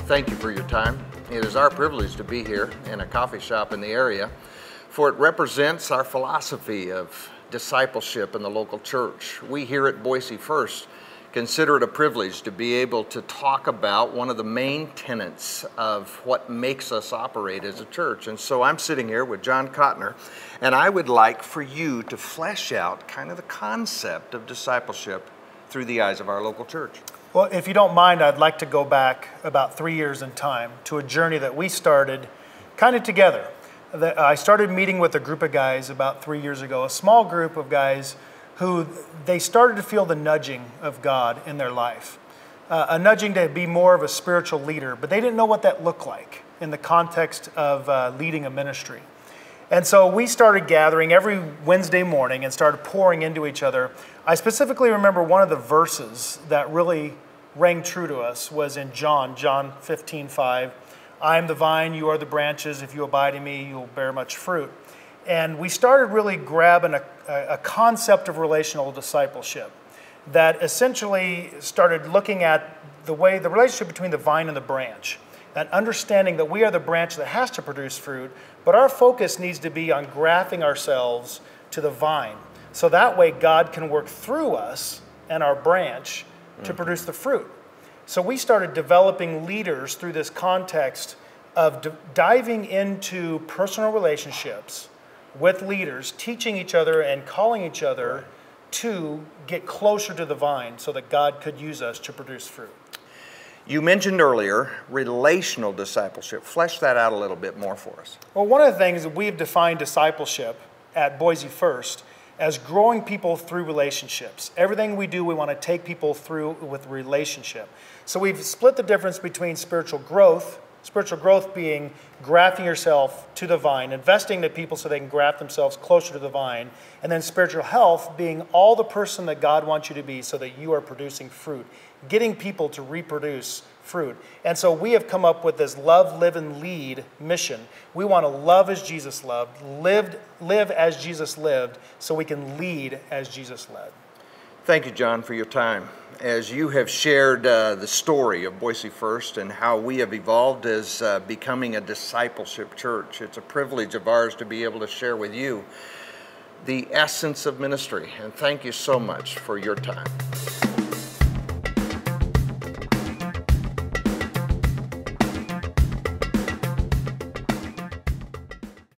thank you for your time. It is our privilege to be here in a coffee shop in the area, for it represents our philosophy of discipleship in the local church. We here at Boise First consider it a privilege to be able to talk about one of the main tenets of what makes us operate as a church. And so I'm sitting here with John Cotner, and I would like for you to flesh out kind of the concept of discipleship through the eyes of our local church. Well, if you don't mind, I'd like to go back about 3 years in time to a journey that we started kind of together. I started meeting with a group of guys about 3 years ago, a small group of guys who they started to feel the nudging of God in their life, a nudging to be more of a spiritual leader, but they didn't know what that looked like in the context of leading a ministry. And so we started gathering every Wednesday morning and started pouring into each other. I specifically remember one of the verses that really rang true to us was in John 15:5. I am the vine, you are the branches. If you abide in me, you will bear much fruit. And we started really grabbing a concept of relational discipleship that essentially started looking at the relationship between the vine and the branch, and understanding that we are the branch that has to produce fruit, but our focus needs to be on grafting ourselves to the vine. So that way God can work through us and our branch to produce the fruit. So we started developing leaders through this context of diving into personal relationships with leaders, teaching each other and calling each other to get closer to the vine so that God could use us to produce fruit. You mentioned earlier relational discipleship. Flesh that out a little bit more for us. Well, one of the things that we've defined discipleship at Boise First as growing people through relationships. Everything we do, we want to take people through with relationship. So we've split the difference between spiritual growth being grafting yourself to the vine, investing in people so they can graft themselves closer to the vine, and then spiritual health being all the person that God wants you to be so that you are producing fruit, getting people to reproduce fruit. And so we have come up with this love, live, and lead mission. We want to love as Jesus loved, live as Jesus lived, so we can lead as Jesus led. Thank you, John, for your time. As you have shared the story of Boise First and how we have evolved as becoming a discipleship church, it's a privilege of ours to be able to share with you the essence of ministry. And thank you so much for your time.